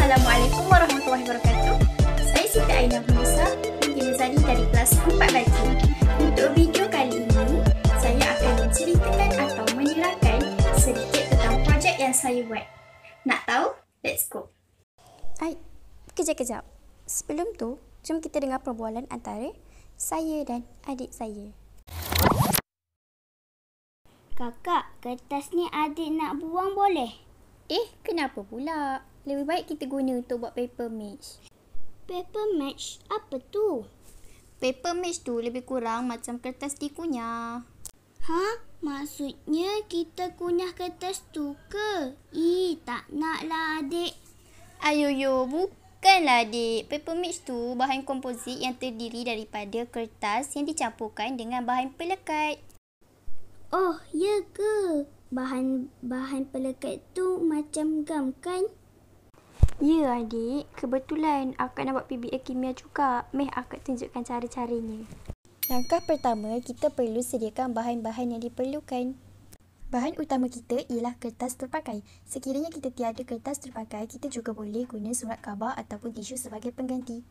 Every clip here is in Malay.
Assalamualaikum warahmatullahi wabarakatuh. Saya Siti Aina Musa binti Muzani dari kelas 4 Baca. Untuk video kali ini, saya akan menceritakan atau menerangkan sedikit tentang projek yang saya buat. Nak tahu? Let's go. Kejap. Sebelum tu, jom kita dengar perbualan antara saya dan adik saya. Kakak, kertas ni adik nak buang boleh? Kenapa pula? Lebih baik kita guna untuk buat paper match. Paper match? Apa tu? Paper match tu lebih kurang macam kertas dikunyah. Maksudnya kita kunyah kertas tu ke? Tak naklah adik. Bukanlah adik. Paper match tu bahan komposit yang terdiri daripada kertas yang dicampurkan dengan bahan pelekat. Oh, ya ke? Bahan pelekat tu macam gam kan? Ya adik, kebetulan akak nak buat PBA kimia juga. Akak tunjukkan cara-caranya. Langkah pertama, kita perlu sediakan bahan-bahan yang diperlukan. Bahan utama kita ialah kertas terpakai. Sekiranya kita tiada kertas terpakai, kita juga boleh guna surat khabar ataupun tisu sebagai pengganti.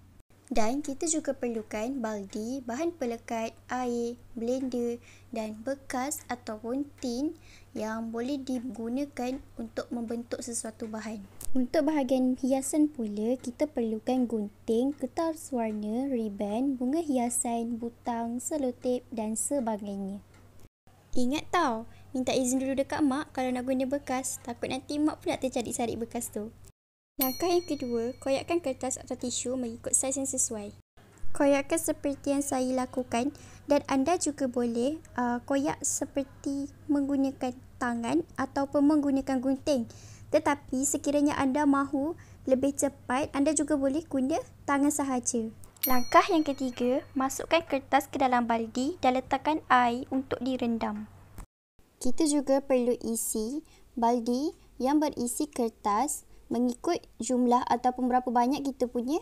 Dan kita juga perlukan baldi, bahan pelekat, air, blender dan bekas ataupun tin yang boleh digunakan untuk membentuk sesuatu bahan. Untuk bahagian hiasan pula, kita perlukan gunting, kertas warna, ribbon, bunga hiasan, butang, selotip dan sebagainya. Ingat tau, minta izin dulu dekat mak kalau nak guna bekas. Takut nanti mak pula tercari-cari bekas tu. Langkah yang kedua, koyakkan kertas atau tisu mengikut saiz yang sesuai. Koyakkan seperti yang saya lakukan dan anda juga boleh koyak seperti menggunakan tangan ataupun menggunakan gunting. Tetapi sekiranya anda mahu lebih cepat, anda juga boleh guna tangan sahaja. Langkah yang ketiga, masukkan kertas ke dalam baldi dan letakkan air untuk direndam. Kita juga perlu isi baldi yang berisi kertas mengikut jumlah ataupun berapa banyak kita punya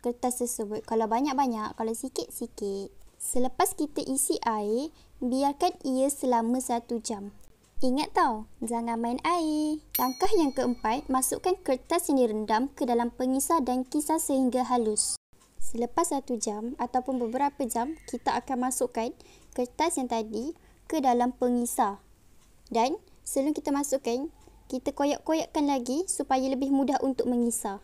kertas tersebut. Kalau banyak-banyak, kalau sikit-sikit. Selepas kita isi air, biarkan ia selama 1 jam. Ingat tau, jangan main air. Langkah yang keempat, masukkan kertas yang direndam ke dalam pengisar dan kisar sehingga halus. Selepas 1 jam ataupun beberapa jam, kita akan masukkan kertas yang tadi ke dalam pengisar. Dan sebelum kita masukkan, kita koyak-koyakkan lagi supaya lebih mudah untuk mengisar.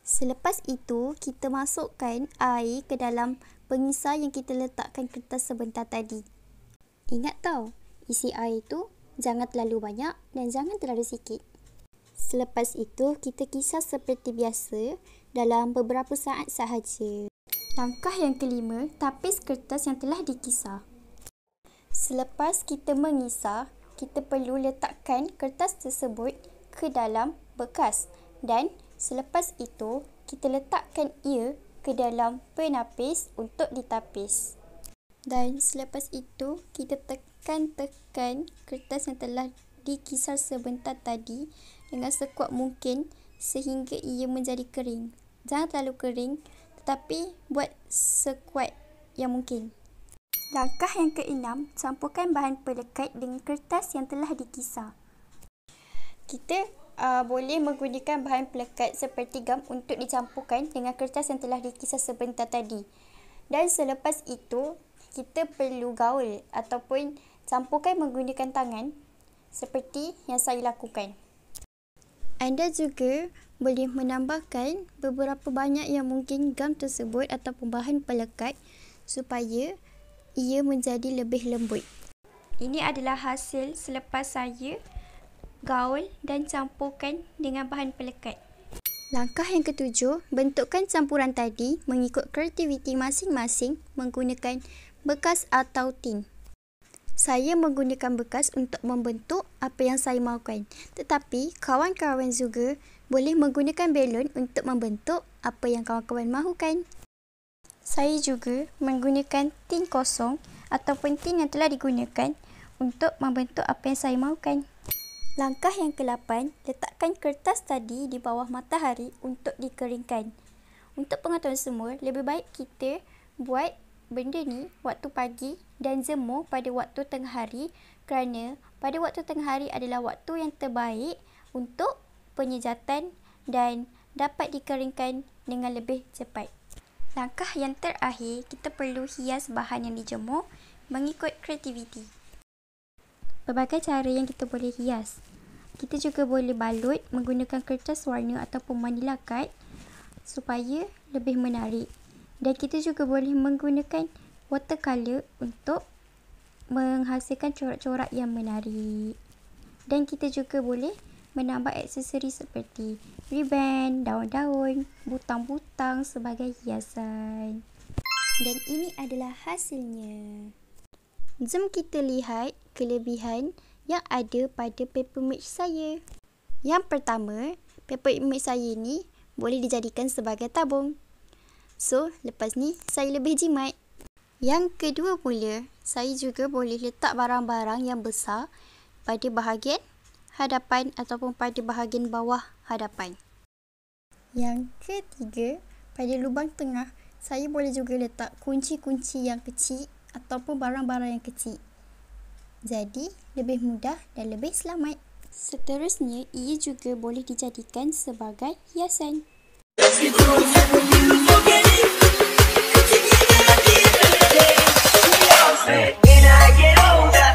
Selepas itu, kita masukkan air ke dalam pengisar yang kita letakkan kertas sebentar tadi. Ingat tau, isi air tu jangan terlalu banyak dan jangan terlalu sikit. Selepas itu, kita kisar seperti biasa dalam beberapa saat sahaja. Langkah yang kelima, tapis kertas yang telah dikisar. Selepas kita mengisar, kita perlu letakkan kertas tersebut ke dalam bekas dan selepas itu kita letakkan ia ke dalam penapis untuk ditapis. Dan selepas itu kita tekan kertas yang telah dikisar sebentar tadi dengan sekuat mungkin sehingga ia menjadi kering. Jangan terlalu kering tetapi buat sekuat yang mungkin. Langkah yang keenam, campurkan bahan pelekat dengan kertas yang telah dikisar. Kita boleh menggunakan bahan pelekat seperti gam untuk dicampurkan dengan kertas yang telah dikisar sebentar tadi. Dan selepas itu, kita perlu gaul ataupun campurkan menggunakan tangan seperti yang saya lakukan. Anda juga boleh menambahkan beberapa banyak yang mungkin gam tersebut ataupun bahan pelekat supaya ia menjadi lebih lembut. Ini adalah hasil selepas saya gaul dan campurkan dengan bahan pelekat. Langkah yang ketujuh, bentukkan campuran tadi mengikut kreativiti masing-masing menggunakan bekas atau tin. Saya menggunakan bekas untuk membentuk apa yang saya mahukan. Tetapi kawan-kawan juga boleh menggunakan belon untuk membentuk apa yang kawan-kawan mahukan. Saya juga menggunakan tin kosong ataupun tin yang telah digunakan untuk membentuk apa yang saya mahukan. Langkah yang ke-8, letakkan kertas tadi di bawah matahari untuk dikeringkan. Untuk pengetahuan semua, lebih baik kita buat benda ni waktu pagi dan jemur pada waktu tengah hari kerana pada waktu tengah hari adalah waktu yang terbaik untuk penyejatan dan dapat dikeringkan dengan lebih cepat. Langkah yang terakhir, kita perlu hias bahan yang dijemur mengikut kreativiti. Pelbagai cara yang kita boleh hias. Kita juga boleh balut menggunakan kertas warna ataupun manila card supaya lebih menarik. Dan kita juga boleh menggunakan watercolor untuk menghasilkan corak-corak yang menarik. Dan kita juga boleh menambah aksesori seperti ribbon, daun-daun, butang-butang sebagai hiasan. Dan ini adalah hasilnya. Jom kita lihat kelebihan yang ada pada paper mate saya. Yang pertama, paper mate saya ni boleh dijadikan sebagai tabung. So, lepas ni saya lebih jimat. Yang kedua pula, saya juga boleh letak barang-barang yang besar pada bahagian hadapan ataupun pada bahagian bawah hadapan. Yang ketiga, pada lubang tengah, saya boleh juga letak kunci-kunci yang kecil ataupun barang-barang yang kecil. Jadi, lebih mudah dan lebih selamat. Seterusnya, ia juga boleh dijadikan sebagai hiasan. When I get older